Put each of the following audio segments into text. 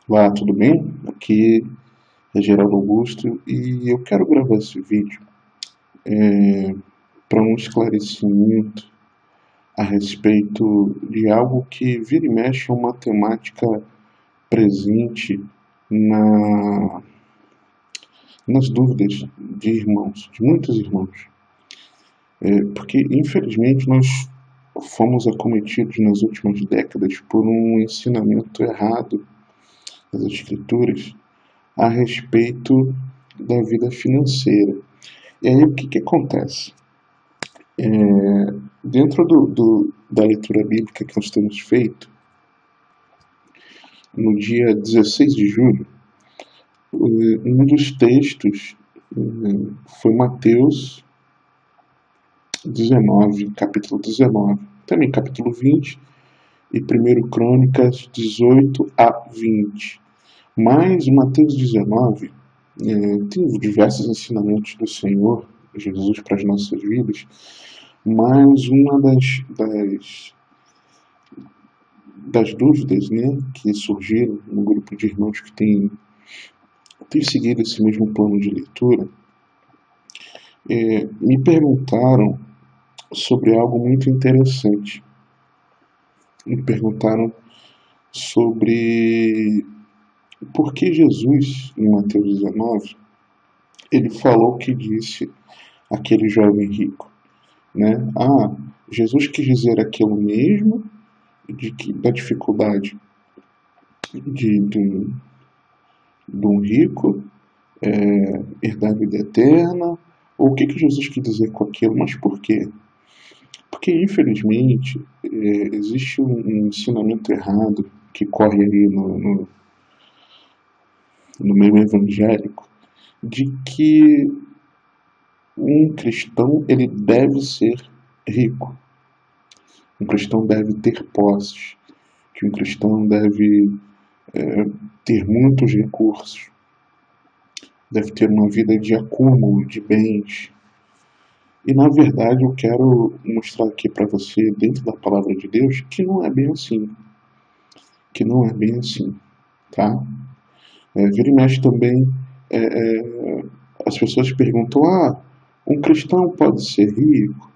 Olá, tudo bem? Aqui é Geraldo Augusto e eu quero gravar esse vídeo para um esclarecimento a respeito de algo que vira e mexe é uma temática presente na, nas dúvidas de irmãos, de muitos irmãos. Porque, infelizmente, nós fomos acometidos nas últimas décadas por um ensinamento errado das Escrituras a respeito da vida financeira. E aí o que acontece? Dentro da leitura bíblica que nós temos feito, no dia 16 de julho, um dos textos foi Mateus 19, capítulo 19, também capítulo 20 e 1 Crônicas 18 a 20. Mas Mateus 19 tem diversos ensinamentos do Senhor Jesus para as nossas vidas, mas uma das dúvidas, né, que surgiram no grupo de irmãos que tem seguido esse mesmo plano de leitura, me perguntaram sobre algo muito interessante. Me perguntaram sobre por que Jesus, em Mateus 19, ele falou que disse aquele jovem rico, né? Jesus quis dizer aquilo mesmo da dificuldade de um rico herdar a vida eterna, ou o que Jesus quis dizer com aquilo, mas por quê? Porque, infelizmente, existe um ensinamento errado que corre ali no meio evangélico, de que um cristão ele deve ser rico, um cristão deve ter posses, que um cristão deve ter muitos recursos, deve ter uma vida de acúmulo de bens. E na verdade eu quero mostrar aqui para você, dentro da palavra de Deus, que não é bem assim. Que não é bem assim, tá? Vira e mexe também, as pessoas perguntam, um cristão pode ser rico?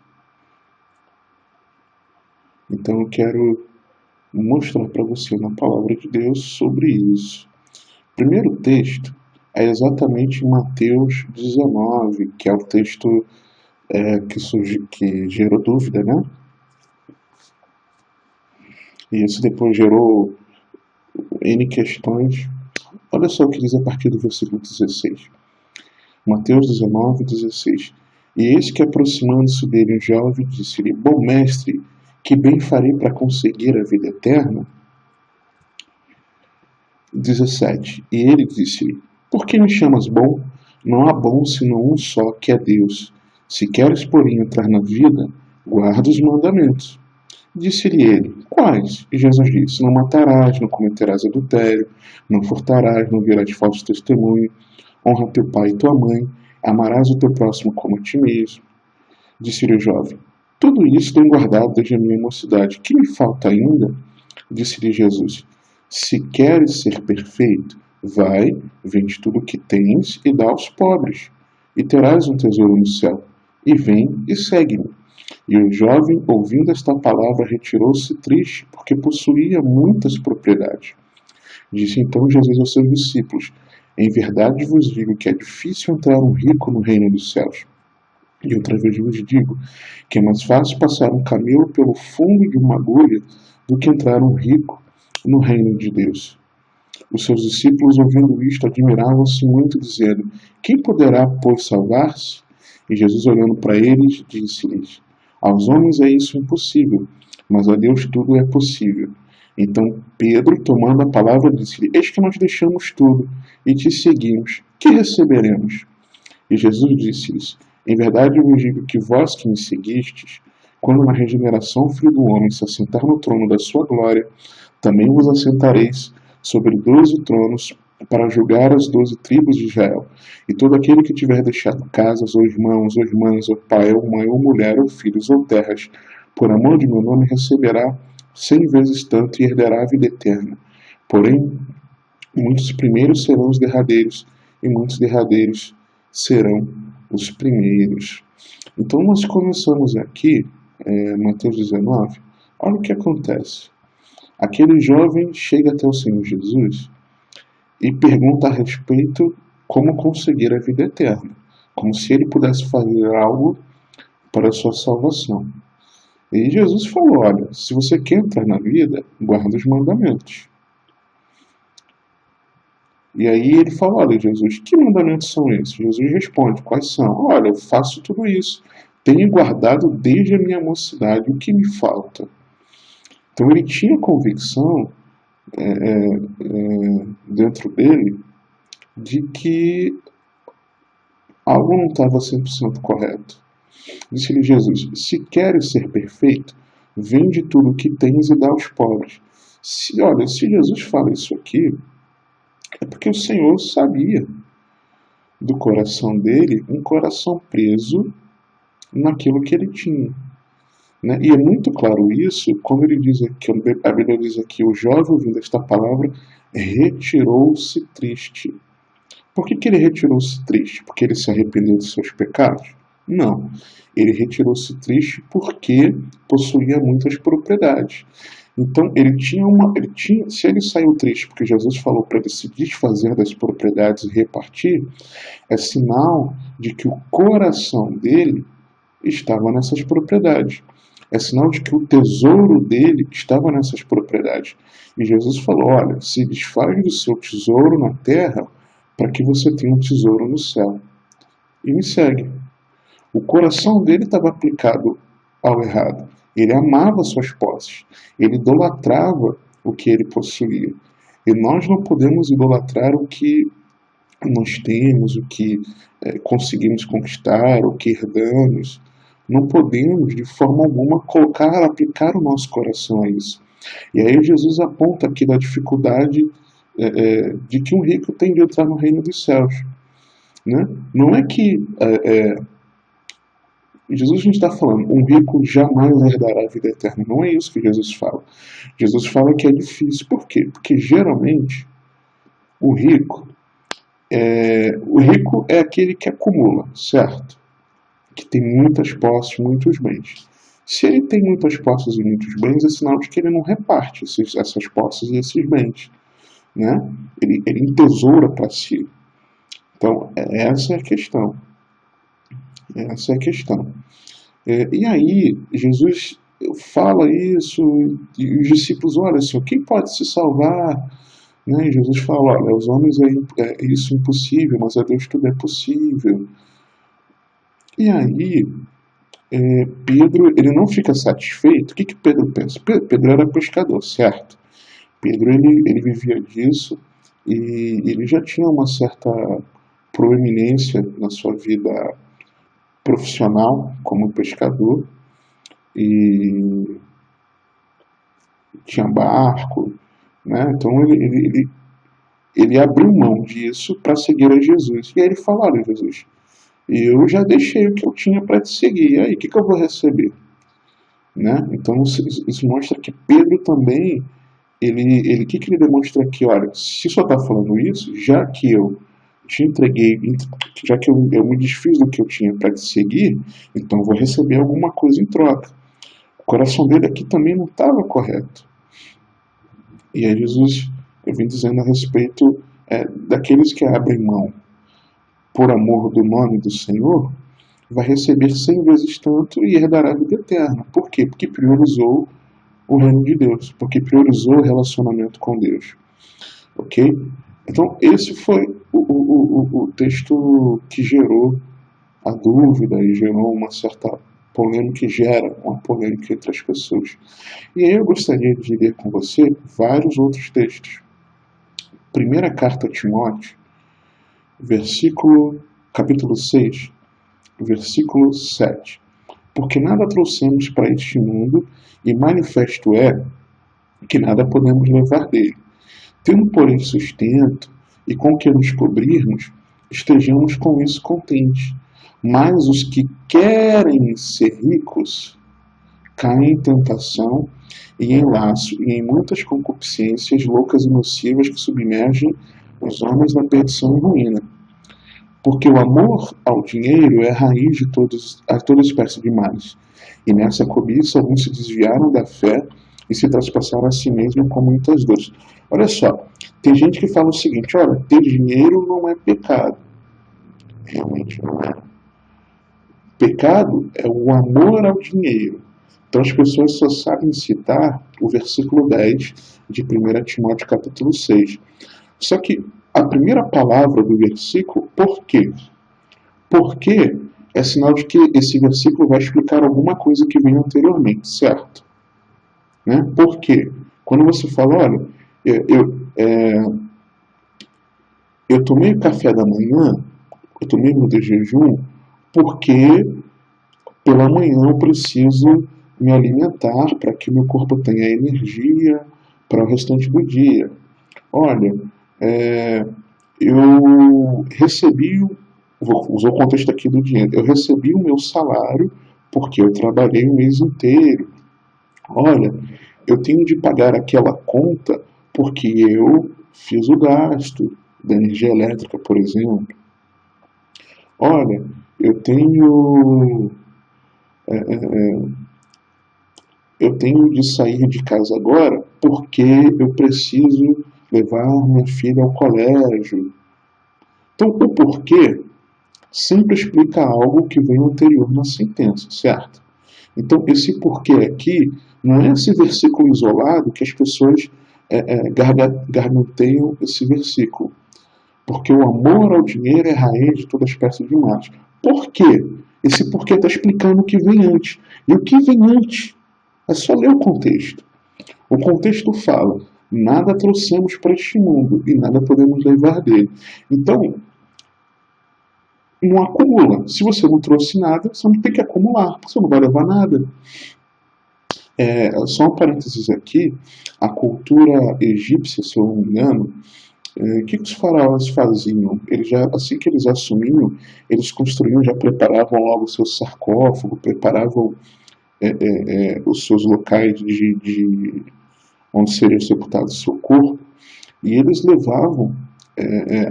Então eu quero mostrar para você na palavra de Deus sobre isso. O primeiro texto é exatamente em Mateus 19, que é o texto que gerou dúvida, né? E isso depois gerou N questões. Olha só o que diz a partir do versículo 16. Mateus 19, 16. E eis que aproximando-se dele um jovem disse-lhe, bom mestre, que bem farei para conseguir a vida eterna? 17. E ele disse-lhe, por que me chamas bom? Não há bom senão um só, que é Deus. Se queres, porém, entrar na vida, guarda os mandamentos. Disse-lhe ele, quais? E Jesus disse, não matarás, não cometerás adultério, não furtarás, não virás falso testemunho, honra teu pai e tua mãe, amarás o teu próximo como a ti mesmo. Disse-lhe o jovem, tudo isso tenho guardado desde a minha mocidade, que me falta ainda? Disse-lhe Jesus, se queres ser perfeito, vai, vende tudo o que tens e dá aos pobres, e terás um tesouro no céu. E vem e segue-me. E o jovem, ouvindo esta palavra, retirou-se triste, porque possuía muitas propriedades. Disse então Jesus aos seus discípulos, em verdade vos digo que é difícil entrar um rico no reino dos céus. E outra vez vos digo que é mais fácil passar um camelo pelo fundo de uma agulha do que entrar um rico no reino de Deus. Os seus discípulos, ouvindo isto, admiravam-se muito, dizendo, quem poderá, pois, salvar-se? E Jesus, olhando para eles, disse-lhes, aos homens é isso impossível, mas a Deus tudo é possível. Então Pedro, tomando a palavra, disse-lhe, eis que nós deixamos tudo e te seguimos, que receberemos? E Jesus disse-lhes, em verdade eu vos digo que vós que me seguistes, quando na regeneração o Filho do Homem se assentar no trono da sua glória, também vos assentareis sobre 12 tronos para julgar as 12 tribos de Israel. E todo aquele que tiver deixado casas, ou irmãos, ou irmãs, ou pai, ou mãe, ou mulher, ou filhos, ou terras, por amor de meu nome receberá 100 vezes tanto e herdará a vida eterna. Porém, Muitos primeiros serão os derradeiros, e muitos derradeiros serão os primeiros. Então nós começamos aqui, Mateus 19, olha o que acontece. Aquele jovem chega até o Senhor Jesus e pergunta a respeito como conseguir a vida eterna, como se ele pudesse fazer algo para a sua salvação. E Jesus falou, olha, se você quer entrar na vida, guarda os mandamentos. E aí ele fala, olha Jesus, que mandamentos são esses? Jesus responde, quais são? Olha, eu faço tudo isso, tenho guardado desde a minha mocidade, o que me falta? Então ele tinha convicção dentro dele de que algo não estava 100% correto. Disse-lhe Jesus, se queres ser perfeito, vende tudo o que tens e dá aos pobres. Se Jesus fala isso aqui, é porque o Senhor sabia do coração dele um coração preso naquilo que ele tinha. Né? E é muito claro isso quando ele diz aqui, a Bíblia diz aqui, o jovem ouvindo esta palavra retirou-se triste. Por que ele retirou-se triste? Porque ele se arrependeu dos seus pecados? Não. Ele retirou-se triste porque possuía muitas propriedades. Então, se ele saiu triste porque Jesus falou para ele se desfazer das propriedades e repartir, é sinal de que o coração dele estava nessas propriedades. É sinal de que o tesouro dele estava nessas propriedades. E Jesus falou, olha, se desfaz do seu tesouro na terra para que você tenha um tesouro no céu. E me segue. O coração dele estava aplicado ao errado. Ele amava suas posses. Ele idolatrava o que ele possuía. E nós não podemos idolatrar o que nós temos, o que conseguimos conquistar, o que herdamos. Não podemos, de forma alguma, aplicar o nosso coração a isso. E aí Jesus aponta aqui da dificuldade de que um rico tem de entrar no reino dos céus. Né? Não é que Jesus não está falando, um rico jamais herdará a vida eterna. Não é isso que Jesus fala. Jesus fala que é difícil. Por quê? Porque geralmente o rico é aquele que acumula, certo? Que tem muitas posses, muitos bens. Se ele tem muitas posses e muitos bens, é sinal de que ele não reparte essas posses e esses bens. Né? Ele entesoura para si. Então, essa é a questão. Essa é a questão. E aí, Jesus fala isso, e os discípulos, olha, Senhor, quem pode se salvar? Né? E Jesus fala, olha, aos homens é isso impossível, mas a Deus tudo é possível. E aí, Pedro, ele não fica satisfeito. O que Pedro pensa? Pedro era pescador, certo? Pedro, ele vivia disso, e ele já tinha uma certa proeminência na sua vida profissional como pescador, e tinha barco, né? Então ele abriu mão disso para seguir a Jesus. E aí ele fala, olha Jesus, eu já deixei o que eu tinha para te seguir, e aí o que eu vou receber? Né? Então isso mostra que Pedro também, o que ele demonstra aqui? Olha, se só está falando isso, já que eu te entreguei, já que eu me desfiz do que eu tinha para te seguir, então vou receber alguma coisa em troca. O coração dele aqui também não estava correto. E aí Jesus, eu vim dizendo a respeito daqueles que abrem mão por amor do nome do Senhor, vai receber 100 vezes tanto e herdará a vida eterna. Por quê? Porque priorizou o reino de Deus, porque priorizou o relacionamento com Deus. Ok? Então, esse foi o texto que gerou a dúvida e gerou uma certa polêmica, gera uma polêmica entre as pessoas. E aí eu gostaria de ler com você vários outros textos. Primeira carta a Timóteo, capítulo 6, versículo 7. Porque nada trouxemos para este mundo, e manifesto é que nada podemos levar dele. Tendo, porém, sustento, e com que nos cobrirmos, estejamos com isso contentes. Mas os que querem ser ricos caem em tentação e em laço e em muitas concupiscências loucas e nocivas que submergem os homens na perdição e ruína. Porque o amor ao dinheiro é a raiz de toda espécie de males. E nessa cobiça alguns se desviaram da fé e se traspassaram a si mesmos com muitas dores. Olha só, tem gente que fala o seguinte: olha, ter dinheiro não é pecado. Realmente não é. Pecado é o amor ao dinheiro. Então as pessoas só sabem citar o versículo 10 de 1 Timóteo capítulo 6. Só que a primeira palavra do versículo, por quê? Porque é sinal de que esse versículo vai explicar alguma coisa que veio anteriormente, certo? Né? Por quê? Quando você fala, olha, eu tomei café da manhã, eu tomei meu de jejum, porque pela manhã eu preciso me alimentar para que meu corpo tenha energia para o restante do dia. Olha, eu recebi, vou usar o contexto aqui do dinheiro, eu recebi o meu salário porque eu trabalhei o mês inteiro. Olha, eu tenho de pagar aquela conta porque eu fiz o gasto da energia elétrica, por exemplo. Olha, eu tenho de sair de casa agora porque eu preciso levar minha filha ao colégio. Então, o porquê sempre explica algo que vem anterior na sentença, certo? Então, esse porquê aqui não é esse versículo isolado que as pessoas garganteiam esse versículo. Porque o amor ao dinheiro é a raiz de toda espécie de males. Por quê? Esse porquê está explicando o que vem antes. E o que vem antes? É só ler o contexto. O contexto fala: nada trouxemos para este mundo e nada podemos levar dele. Então, não acumula. Se você não trouxe nada, você não tem que acumular, porque você não vai levar nada. Só um parênteses aqui: a cultura egípcia, se eu não me engano, o que os faraós faziam? Eles já, assim que eles assumiam, eles construíam, já preparavam logo o seu sarcófago, preparavam os seus locais onde seria sepultado o seu corpo, e eles levavam,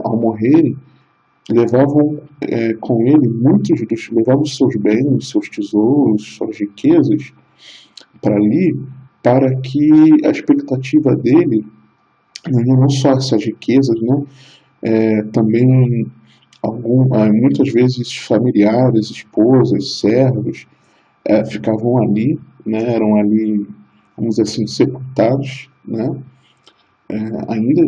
ao morrerem, levavam com ele levavam os seus bens, seus tesouros, suas riquezas para ali, para que a expectativa dele, não só essas riquezas, né, também muitas vezes familiares, esposas, servos, ficavam ali, né, eram ali, vamos dizer assim, sepultados, né, ainda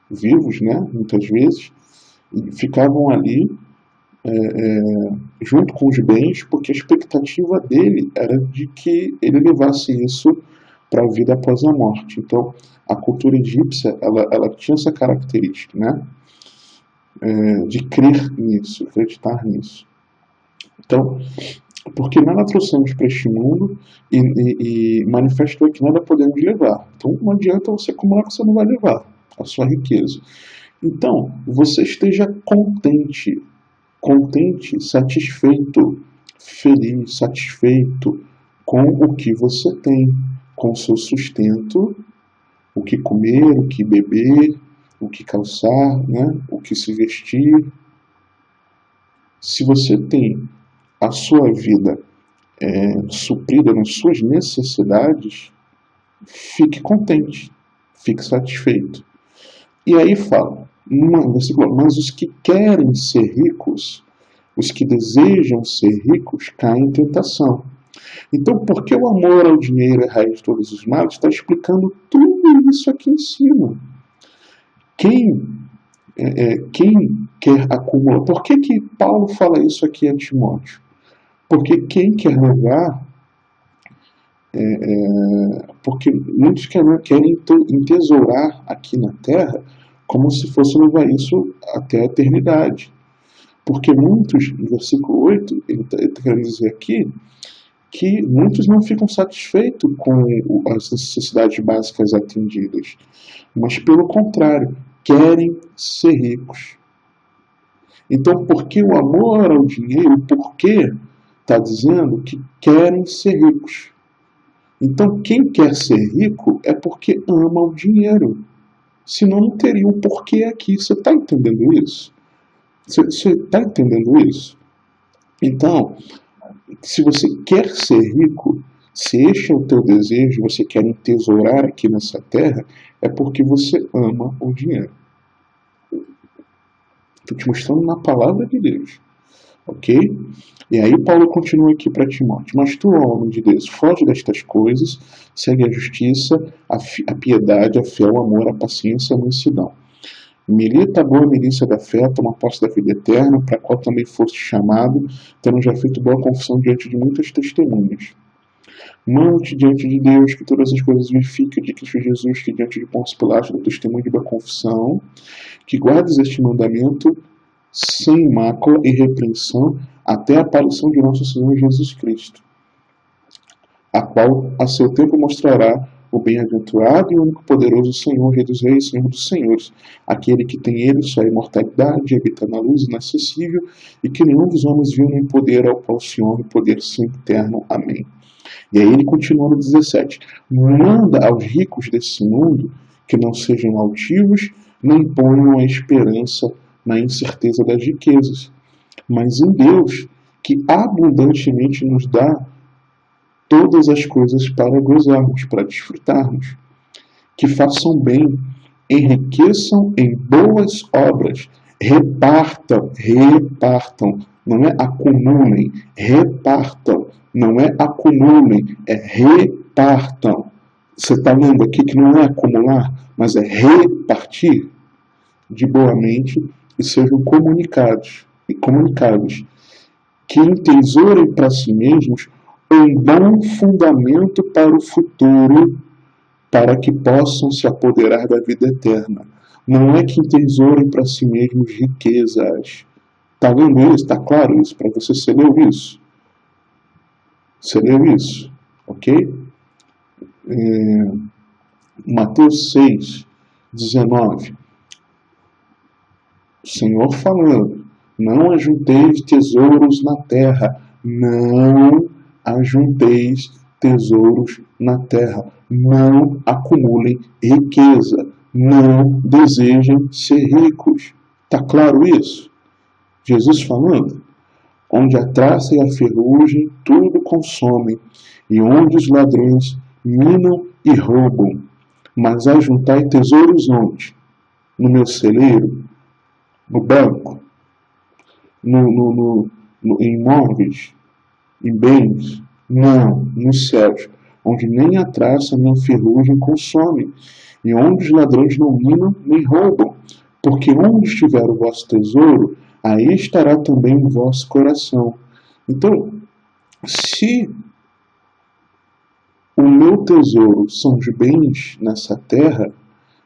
vivos, né, muitas vezes, e ficavam ali junto com os bens, porque a expectativa dele era de que ele levasse isso para a vida após a morte. Então, a cultura egípcia, ela tinha essa característica, né, de crer nisso, acreditar nisso. Então, porque nada trouxemos para este mundo e manifestou que nada podemos levar. Então, não adianta você acumular que você não vai levar a sua riqueza. Então, você esteja contente, satisfeito, feliz, satisfeito com o que você tem, com o seu sustento, o que comer, o que beber, o que calçar, né, o que se vestir. Se você tem a sua vida suprida nas suas necessidades, fique contente, fique satisfeito. E aí fala, mas os que querem ser ricos, os que desejam ser ricos, caem em tentação. Então, porque o amor ao dinheiro é a raiz de todos os males, está explicando tudo isso aqui em cima. Quem quer acumular? Por que Paulo fala isso aqui a Timóteo? Porque quem quer levar, porque muitos querem entesourar aqui na terra como se fosse levar isso até a eternidade. Porque muitos, no versículo 8, ele está querendo dizer aqui, que muitos não ficam satisfeitos com as necessidades básicas atendidas, mas pelo contrário, querem ser ricos. Então, porque o amor ao dinheiro, porque Está dizendo que querem ser ricos. Então, quem quer ser rico é porque ama o dinheiro. Senão não teria um porquê aqui. Você está entendendo isso? Você está entendendo isso? Então, se você quer ser rico, se este é o teu desejo, você quer entesourar aqui nessa terra, é porque você ama o dinheiro. Estou te mostrando na palavra de Deus. Ok? E aí Paulo continua aqui para Timóteo. Mas tu, homem de Deus, foge destas coisas, segue a justiça, a piedade, a fé, o amor, a paciência e a mansidão. Milita a boa milícia da fé, toma posse da vida eterna, para a qual também foste chamado, tendo já feito boa confissão diante de muitas testemunhas. Mande diante de Deus que todas as coisas verifique de Cristo Jesus, que diante de Pôncio Pilatos do testemunho de boa confissão, que guardes este mandamento sem mácula e repreensão até a aparição de nosso Senhor Jesus Cristo, a qual a seu tempo mostrará o bem-aventurado e único poderoso Senhor, Rei dos Reis, Senhor dos Senhores, aquele que tem ele só a imortalidade, habita na luz inacessível, e que nenhum dos homens viu nem poder, ao qual se honra e poder sempre eterno. Amém. E aí ele continua no 17. Manda aos ricos desse mundo que não sejam altivos, nem ponham a esperança na incerteza das riquezas, mas em Deus, que abundantemente nos dá todas as coisas para gozarmos, para desfrutarmos. Que façam bem, enriqueçam em boas obras, repartam, não é acumulem, repartam, não é acumulem, é repartam. Você está vendo aqui que não é acumular, mas é repartir de boamente e sejam comunicados, que entesourem para si mesmos um bom fundamento para o futuro, para que possam se apoderar da vida eterna. Não é que entesourem para si mesmos riquezas. Está lendo isso? Está claro isso para você? Você leu isso? Você leu isso? Ok? Mateus 6, 19. O Senhor falando: não ajunteis tesouros na terra. Não ajunteis tesouros na terra. Não acumulem riqueza. Não desejem ser ricos. Está claro isso? Jesus falando: onde a traça e a ferrugem tudo consomem, e onde os ladrões minam e roubam. Mas ajuntai tesouros onde? No meu celeiro? No banco? Em imóveis? Em bens? Não, nos céus, onde nem a traça nem a ferrugem consomem, e onde os ladrões não minam nem roubam. Porque onde estiver o vosso tesouro, aí estará também o vosso coração. Então, se o meu tesouro são os bens nessa terra,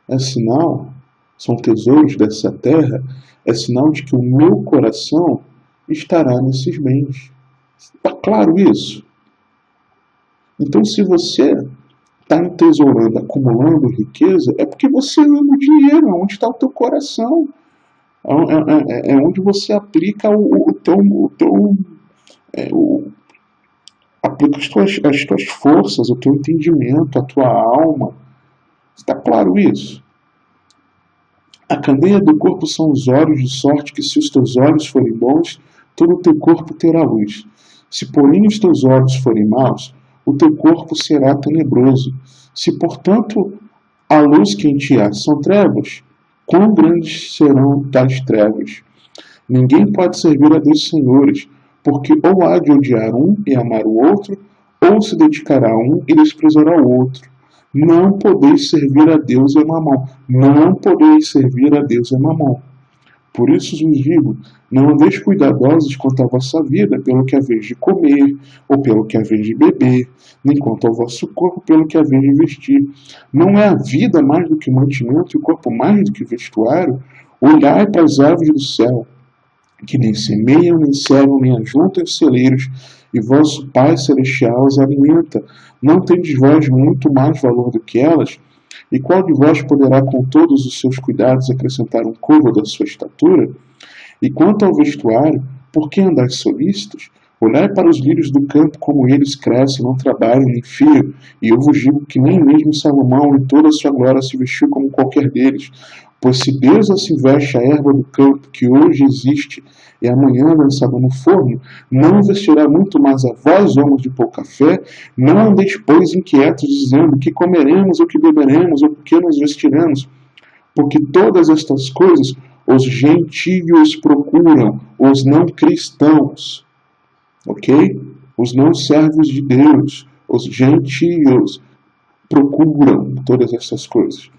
é sinal, são tesouros dessa terra, é sinal de que o meu coração estará nesses bens. Está claro isso? Então, se você está entesourando, acumulando riqueza, é porque você ama o dinheiro, é onde está o teu coração. É onde você aplica aplica as tuas forças, o teu entendimento, a tua alma. Está claro isso? A candeia do corpo são os olhos, de sorte que se os teus olhos forem bons, todo o teu corpo terá luz. Se porém os teus olhos forem maus, o teu corpo será tenebroso. Se portanto a luz que em ti há são trevas, quão grandes serão tais trevas? Ninguém pode servir a dois senhores, porque ou há de odiar um e amar o outro, ou se dedicará a um e desprezará o outro. Não podeis servir a Deus e a Mamon. Não podeis servir a Deus e a Mamon. Por isso vos digo, não andeis cuidadosos quanto à vossa vida, pelo que haveis de comer, ou pelo que haveis de beber, nem quanto ao vosso corpo, pelo que haveis de vestir. Não é a vida mais do que mantimento, e o corpo mais do que vestuário? Olhai para as aves do céu, que nem semeiam, nem cegam, nem ajuntam em celeiros, e vosso Pai Celestial as alimenta. Não tendes vós muito mais valor do que elas? E qual de vós poderá, com todos os seus cuidados, acrescentar um côvado à sua estatura? E quanto ao vestuário, por que andais solícitos? Olhai para os lírios do campo, como eles crescem, não trabalham nem fiam, e eu vos digo que nem mesmo Salomão, em toda a sua glória, se vestiu como qualquer deles. Pois se Deus assim veste a erva do campo, que hoje existe e amanhã lançada no forno, não vestirá muito mais a vós, homens de pouca fé? Não andeis, pois, inquietos, dizendo que comeremos ou que beberemos, ou que nos vestiremos, porque todas estas coisas os gentios procuram, os não cristãos, ok? Os não servos de Deus, os gentios procuram todas essas coisas.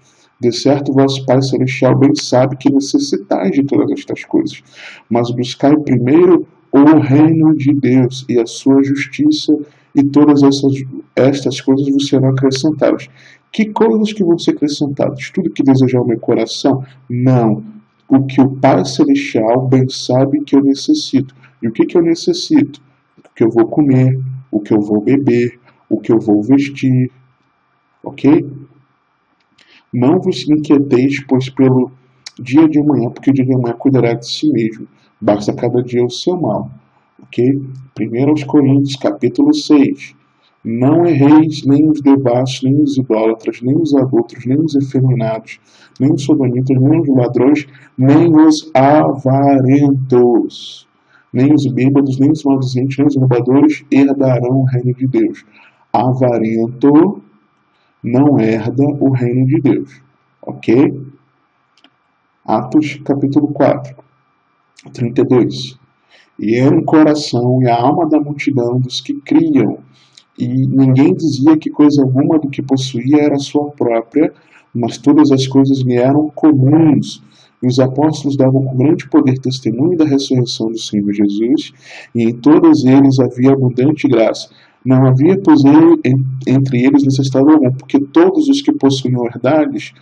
De certo, vosso Pai Celestial bem sabe que necessitais de todas estas coisas, mas buscai primeiro o reino de Deus e a sua justiça, e todas estas coisas vos serão acrescentadas. Que coisas que vão ser acrescentadas? Tudo que desejar o meu coração? Não. O que o Pai Celestial bem sabe que eu necessito. E o que eu necessito? O que eu vou comer, o que eu vou beber, o que eu vou vestir. Ok? Não vos inquieteis, pois, pelo dia de amanhã, porque o dia de amanhã cuidará de si mesmo. Basta cada dia o seu mal. Ok? 1 Coríntios, capítulo 6. Não erreis nem os devassos, nem os idólatras, nem os adultos, nem os efeminados, nem os sodomitas, nem os ladrões, nem os avarentos, nem os bêbados, nem os maldizentes, nem os roubadores herdarão o reino de Deus. Avarento não herda o reino de Deus. Ok? Atos capítulo 4, 32. E era o coração e a alma da multidão dos que criam, e ninguém dizia que coisa alguma do que possuía era sua própria, mas todas as coisas lhe eram comuns. E os apóstolos davam com grande poder testemunho da ressurreição do Senhor Jesus, e em todos eles havia abundante graça. Não havia, pois, entre eles necessidade algum, porque todos os que possuíam herdades,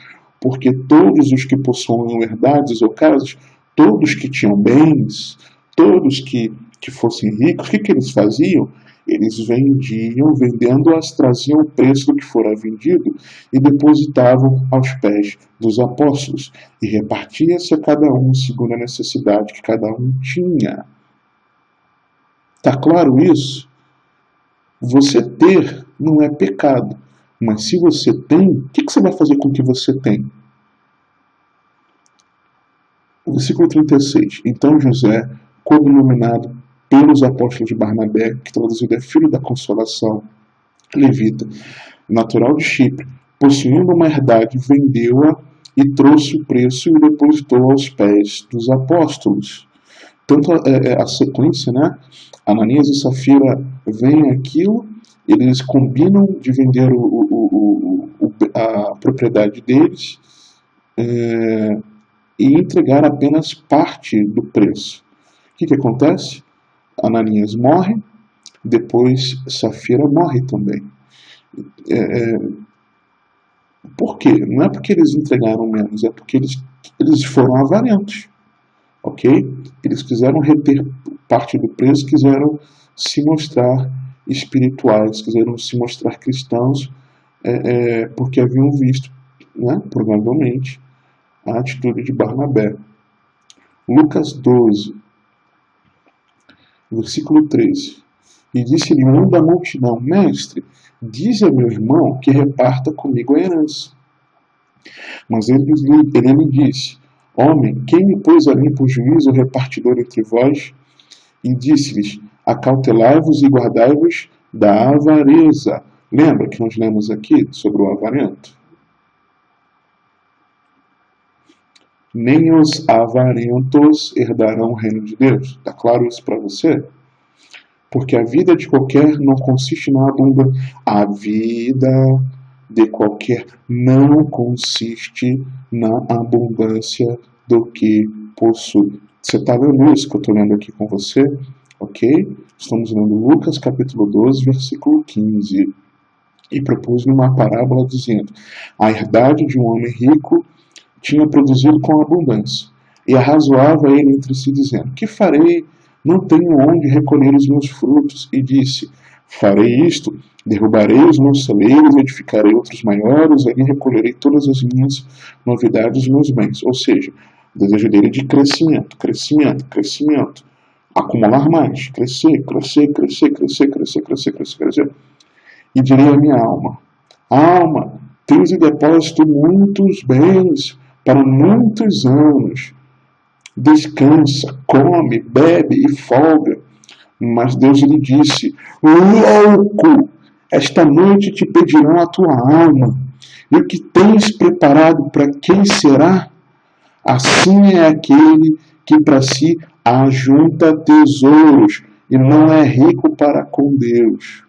ou casas, todos que tinham bens, todos que fossem ricos, o que eles faziam? Eles vendiam, vendendo-as, traziam o preço do que fora vendido e depositavam aos pés dos apóstolos. E repartia-se a cada um segundo a necessidade que cada um tinha. Está claro isso? Você ter não é pecado. Mas se você tem, o que você vai fazer com o que você tem? O versículo 36. Então José, cognominado pelos apóstolos de Barnabé, que traduzido é filho da consolação, levita, natural de Chipre, possuindo uma herdade, vendeu-a e trouxe o preço e o depositou aos pés dos apóstolos. Tanto a sequência, né? Ananias e Safira veem aquilo, eles combinam de vender a propriedade deles e entregar apenas parte do preço. O que acontece? Ananias morre, depois Safira morre também. Por quê? Não é porque eles entregaram menos, é porque eles foram avarentos. Ok? Eles quiseram reter parte do preço, quiseram se mostrar espirituais, quiseram se mostrar cristãos, porque haviam visto, né, provavelmente, a atitude de Barnabé. Lucas 12, versículo 13. E disse-lhe um da multidão: Mestre, dize a meu irmão que reparta comigo a herança. Mas ele lhe disse: Homem, quem me pôs a mim por juiz ou repartidor entre vós? E disse-lhes: Acautelai-vos e guardai-vos da avareza. Lembra que nós lemos aqui sobre o avarento? Nem os avarentos herdarão o reino de Deus. Está claro isso para você? Porque a vida de qualquer não consiste na abundância. A vida de qualquer não consiste na abundância do que possui. Você está lendo isso que eu estou lendo aqui com você? Ok? Estamos lendo Lucas capítulo 12, versículo 15. E propus-lhe uma parábola dizendo: a herdade de um homem rico tinha produzido com abundância. E arrazoava ele entre si, dizendo: que farei? Não tenho onde recolher os meus frutos. E disse: farei isto, derrubarei os meus celeiros, edificarei outros maiores, ali recolherei todas as minhas novidades, os meus bens. Ou seja, o desejo dele é de crescimento, crescimento, crescimento. acumular mais, crescer, crescer, crescer, crescer, crescer, crescer, crescer, crescer. E direi à minha alma: alma, tens em depósito muitos bens para muitos anos. Descansa, come, bebe e folga. Mas Deus lhe disse: louco, esta noite te pedirão a tua alma. E o que tens preparado para quem será? Assim é aquele que para si ajunta tesouros e não é rico para com Deus.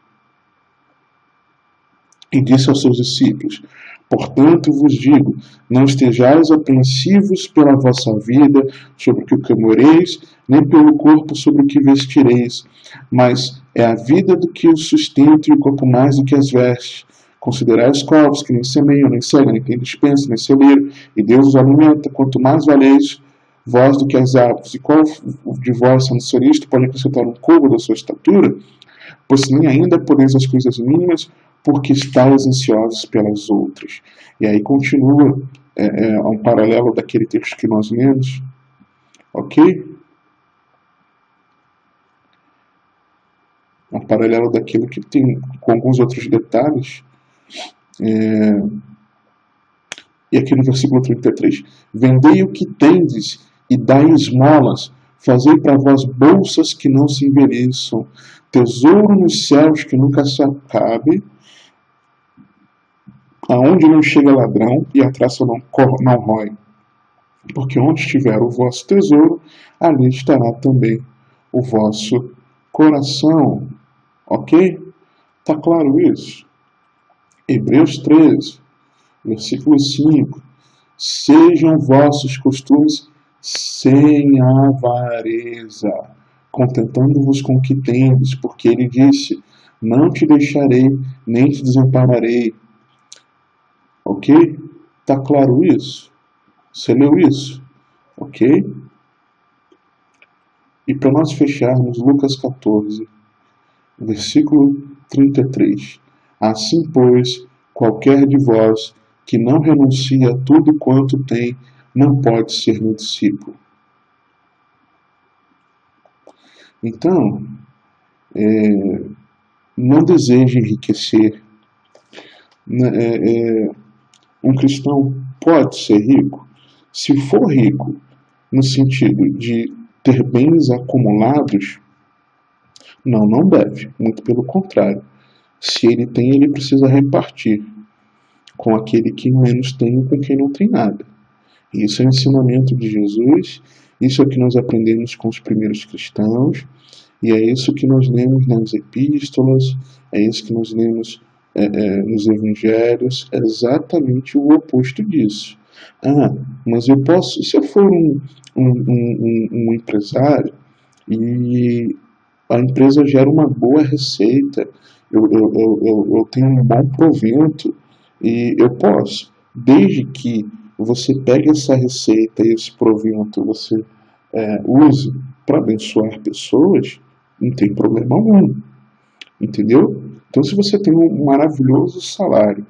E disse aos seus discípulos: portanto vos digo, não estejais apreensivos pela vossa vida, sobre o que comereis, nem pelo corpo sobre o que vestireis, mas é a vida do que o sustenta e o corpo mais do que as vestes. Considerai os corpos, que nem semeiam, nem cegam, nem tem dispensa, nem celeiro, e Deus os alimenta. Quanto mais valeis vós do que as árvores, e qual de vós, sendo solista, pode acrescentar um côvado da sua estatura? Pois nem ainda podeis as coisas mínimas, porque estáis ansiosos pelas outras. E aí continua um paralelo daquele texto que nós lemos, ok? Um paralelo daquilo que tem com alguns outros detalhes. E aqui no versículo 33, vendei o que tendes e dai esmolas, fazei para vós bolsas que não se envelheçam, tesouro nos céus que nunca se acabe, aonde não chega ladrão e a traça não rói. Porque onde estiver o vosso tesouro, ali estará também o vosso coração. Ok? Tá claro isso? Hebreus 13, versículo 5. Sejam vossos costumes sem avareza, contentando-vos com o que tendes, porque ele disse: não te deixarei, nem te desampararei. Ok? Tá claro isso? Você leu isso? Ok? E para nós fecharmos, Lucas 14, versículo 33. Assim, pois, qualquer de vós que não renuncia a tudo quanto tem, não pode ser meu discípulo. Então, não deseje enriquecer. Um cristão pode ser rico? Se for rico, no sentido de ter bens acumulados, não deve. Muito pelo contrário. Se ele tem, ele precisa repartir com aquele que menos tem e com quem não tem nada. Isso é o ensinamento de Jesus, isso é o que nós aprendemos com os primeiros cristãos, e é isso que nós lemos nas epístolas, é isso que nós lemos nos evangelhos, é exatamente o oposto disso. Mas eu posso, se eu for um empresário e a empresa gera uma boa receita, eu tenho um bom provento e eu posso, desde que você pegue essa receita e esse provento você use para abençoar pessoas, não tem problema algum, entendeu? Então, se você tem um maravilhoso salário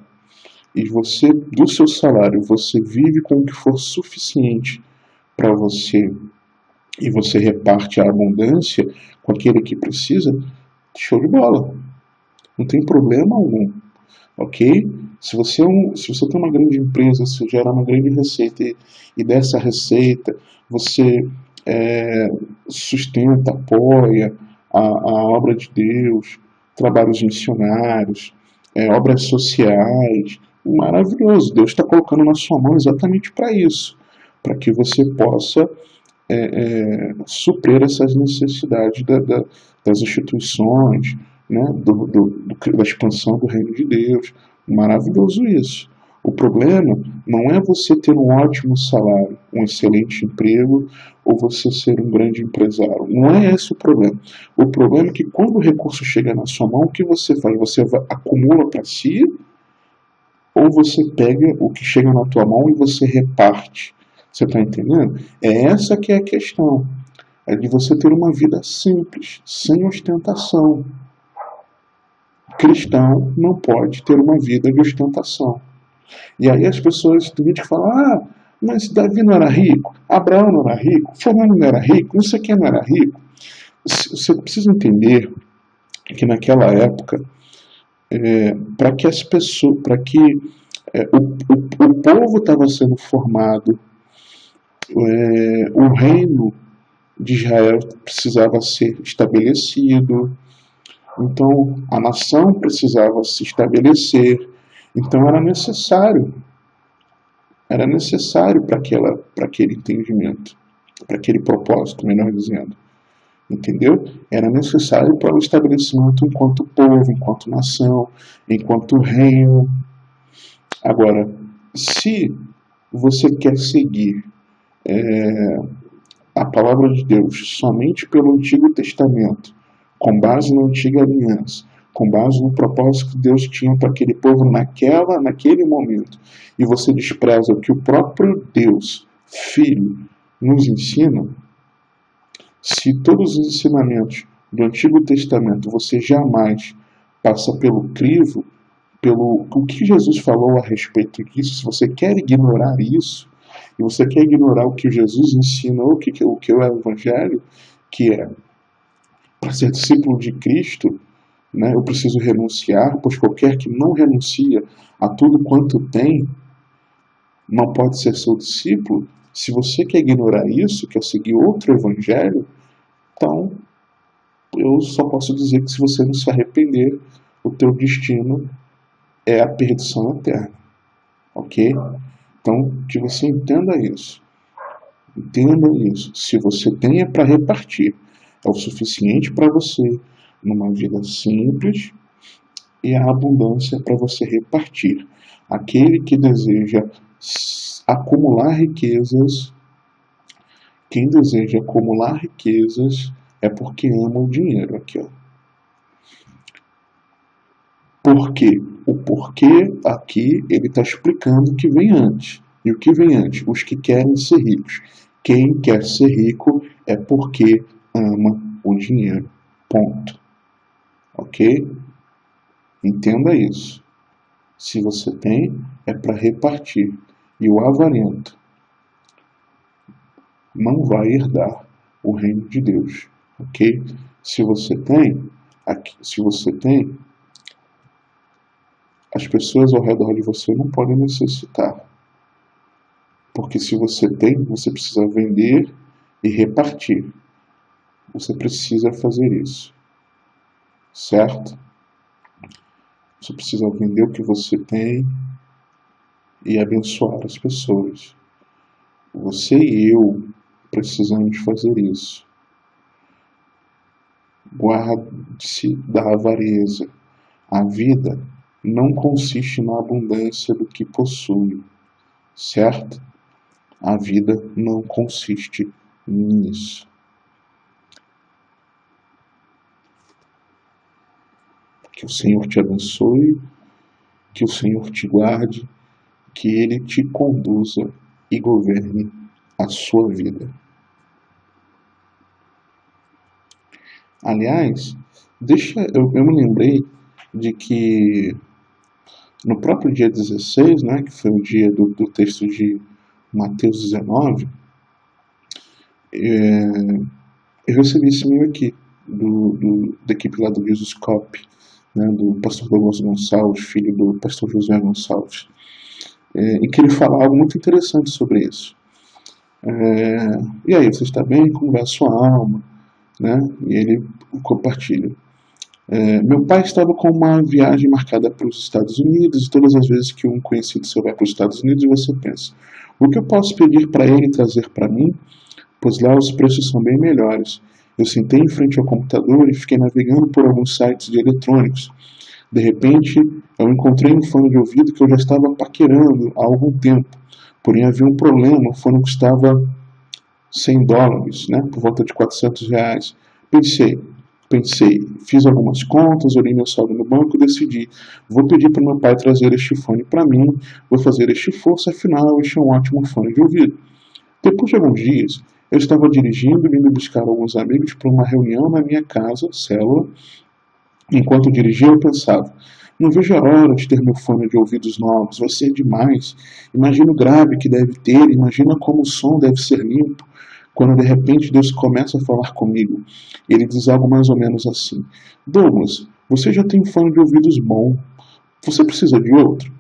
e você, do seu salário, você vive com o que for suficiente para você e você reparte a abundância com aquele que precisa, show de bola. Não tem problema algum, ok? Se você tem uma grande empresa, se gera uma grande receita e dessa receita você sustenta, apoia a obra de Deus, trabalhos missionários, obras sociais, maravilhoso. Deus está colocando na sua mão exatamente para isso, para que você possa suprir essas necessidades das instituições, né, da expansão do reino de Deus. Maravilhoso isso. O problema não é você ter um ótimo salário, um excelente emprego, ou você ser um grande empresário. Não é esse o problema. O problema é que quando o recurso chega na sua mão, o que você faz? Você acumula para si, ou você pega o que chega na tua mão e você reparte. Você está entendendo? É essa que é a questão. É de você ter uma vida simples, sem ostentação. Cristão não pode ter uma vida de ostentação. E aí as pessoas, tem gente que fala, mas Davi não era rico, Abraão não era rico, Fulano não era rico, não sei quem não era rico. Você precisa entender que naquela época, para que as pessoas, para que o povo estava sendo formado, o reino de Israel precisava ser estabelecido, então a nação precisava se estabelecer, então era necessário para aquele entendimento, para aquele propósito, melhor dizendo. Entendeu? Era necessário para o estabelecimento enquanto povo, enquanto nação, enquanto reino. Agora, se você quer seguir a palavra de Deus somente pelo Antigo Testamento, com base na Antiga Aliança, com base no propósito que Deus tinha para aquele povo naquele momento, e você despreza o que o próprio Deus, Filho, nos ensina, se todos os ensinamentos do Antigo Testamento você jamais passa pelo crivo, pelo o que Jesus falou a respeito disso, se você quer ignorar isso, e você quer ignorar o que Jesus ensinou, o que é o Evangelho, que é, para ser discípulo de Cristo, né, eu preciso renunciar, pois qualquer que não renuncia a tudo quanto tem, não pode ser seu discípulo. Se você quer ignorar isso, quer seguir outro Evangelho, então eu só posso dizer que se você não se arrepender, o teu destino é a perdição eterna. Ok? Então, que você entenda isso. Entenda isso. Se você tem é para repartir, é o suficiente para você numa vida simples, e a abundância para você repartir. Aquele que deseja acumular riquezas, quem deseja acumular riquezas é porque ama o dinheiro. Aqui, ó. Por quê? O porquê aqui ele está explicando o que vem antes. E o que vem antes? Os que querem ser ricos. Quem quer ser rico é porque ama o dinheiro. Ponto. Ok? Entenda isso. Se você tem, é para repartir. E o avarento não vai herdar o reino de Deus. Ok? Se você tem, as pessoas ao redor de você não podem necessitar. Porque se você tem, você precisa vender e repartir. Você precisa fazer isso. Certo? Você precisa vender o que você tem e abençoar as pessoas. Você e eu precisamos fazer isso. Guarde-se da avareza. A vida não consiste na abundância do que possui, certo? A vida não consiste nisso. Que o Senhor te abençoe, que o Senhor te guarde, que Ele te conduza e governe a sua vida. Aliás, eu me lembrei de que no próprio dia 16, né, que foi o dia do texto de Mateus 19, eu recebi esse e-mail aqui, da equipe lá do Jesus Cop, né, do pastor Douglas Gonçalves, filho do pastor José Gonçalves, em que ele fala algo muito interessante sobre isso. E aí, você está bem? Como vai a sua alma? Né? E ele compartilha. Meu pai estava com uma viagem marcada para os Estados Unidos, e todas as vezes que um conhecido seu vai para os Estados Unidos, você pensa, o que eu posso pedir para ele trazer para mim? Pois lá os preços são bem melhores. Eu sentei em frente ao computador e fiquei navegando por alguns sites de eletrônicos. De repente, eu encontrei um fone de ouvido que eu já estava paquerando há algum tempo. Porém, havia um problema, o fone custava $100, né, por volta de R$400. Pensei, fiz algumas contas, olhei meu saldo no banco e decidi, vou pedir para meu pai trazer este fone para mim, vou fazer este esforço, afinal este é um ótimo fone de ouvido. Depois de alguns dias, eu estava dirigindo e indo buscar alguns amigos para uma reunião na minha casa, célula. Enquanto dirigia, eu pensava, não vejo a hora de ter meu fone de ouvidos novos, vai ser demais. Imagina o grave que deve ter, imagina como o som deve ser limpo. quando de repente Deus começa a falar comigo. Ele diz algo mais ou menos assim: Douglas, você já tem um fone de ouvidos bom. Você precisa de outro?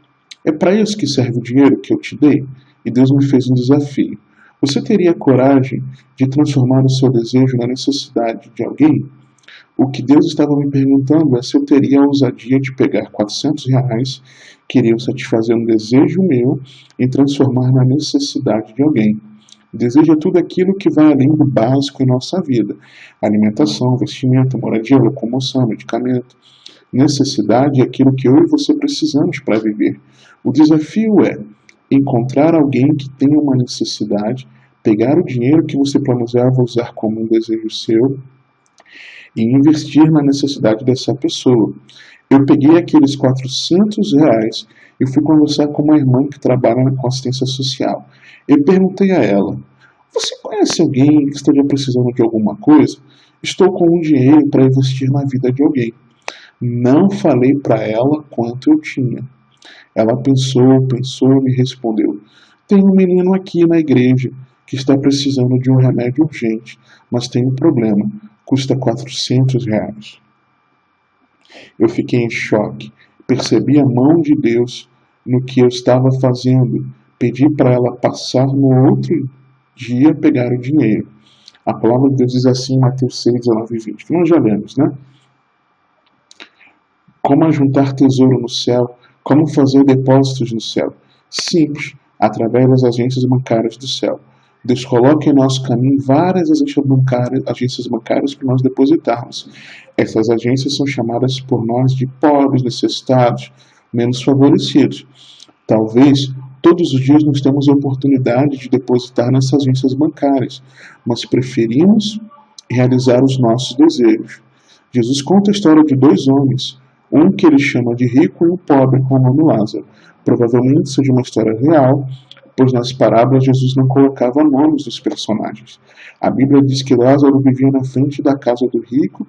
É para isso que serve o dinheiro que eu te dei? E Deus me fez um desafio. Você teria coragem de transformar o seu desejo na necessidade de alguém? O que Deus estava me perguntando é se eu teria a ousadia de pegar R$ 400, que iriam satisfazer um desejo meu, e transformar na necessidade de alguém. Desejo é tudo aquilo que vai além do básico em nossa vida: alimentação, vestimento, moradia, locomoção, medicamento. Necessidade é aquilo que eu e você precisamos para viver. O desafio é encontrar alguém que tenha uma necessidade, pegar o dinheiro que você planejava usar como um desejo seu e investir na necessidade dessa pessoa. Eu peguei aqueles R$ 400 e fui conversar com uma irmã que trabalha com assistência social. Eu perguntei a ela: você conhece alguém que esteja precisando de alguma coisa? Estou com um dinheiro para investir na vida de alguém. Não falei para ela quanto eu tinha. Ela pensou e me respondeu: tem um menino aqui na igreja que está precisando de um remédio urgente, mas tem um problema, custa R$ 400. Eu fiquei em choque, percebi a mão de Deus no que eu estava fazendo, pedi para ela passar no outro dia pegar o dinheiro. A palavra de Deus diz assim em Mateus 6, 19 e 20, que nós já lemos, né? Como ajuntar tesouro no céu, como fazer depósitos no céu? Simples, através das agências bancárias do céu. Deus coloca em nosso caminho várias agências bancárias para nós depositarmos. Essas agências são chamadas por nós de pobres, necessitados, menos favorecidos. Talvez todos os dias nós temos a oportunidade de depositar nessas agências bancárias, mas preferimos realizar os nossos desejos. Jesus conta a história de dois homens, um que ele chama de rico e um pobre com o nome Lázaro. Provavelmente seja uma história real, pois nas parábolas Jesus não colocava nomes dos personagens. A Bíblia diz que Lázaro vivia na frente da casa do rico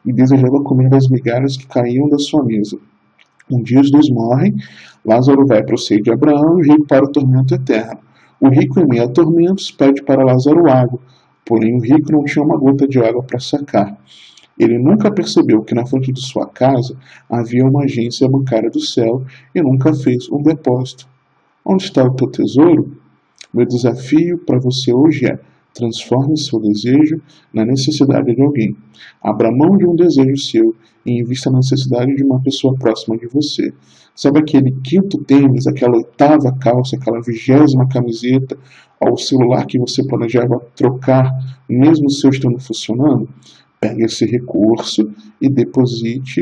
e desejava comer das migalhas que caíam da sua mesa. Um dia os dois morrem, Lázaro vai para o seio de Abraão e o rico para o tormento eterno. O rico, em meio a tormentos, pede para Lázaro água, porém o rico não tinha uma gota de água para sacar. Ele nunca percebeu que na frente de sua casa havia uma agência bancária do céu e nunca fez um depósito. Onde está o teu tesouro? Meu desafio para você hoje é: transforme seu desejo na necessidade de alguém. Abra mão de um desejo seu e invista na necessidade de uma pessoa próxima de você. Sabe aquele quinto tênis, aquela oitava calça, aquela 20ª camiseta, ou o celular que você planejava trocar, mesmo o seu estando funcionando? Pegue esse recurso e deposite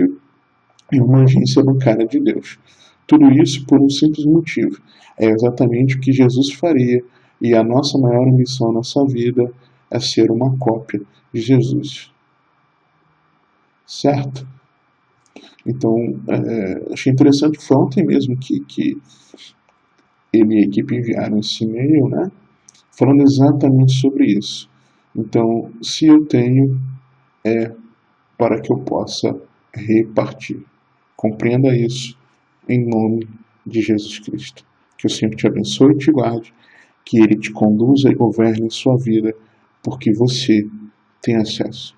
em uma agência bancária de Deus. Tudo isso por um simples motivo. É exatamente o que Jesus faria, e a nossa maior missão na nossa vida é ser uma cópia de Jesus. Certo? Então, achei interessante, foi ontem mesmo que ele e a equipe enviaram esse e-mail, né? Falando exatamente sobre isso. Então, se eu tenho, é para que eu possa repartir. Compreenda isso em nome de Jesus Cristo. Que o Senhor te abençoe e te guarde, que Ele te conduza e governe sua vida, porque você tem acesso.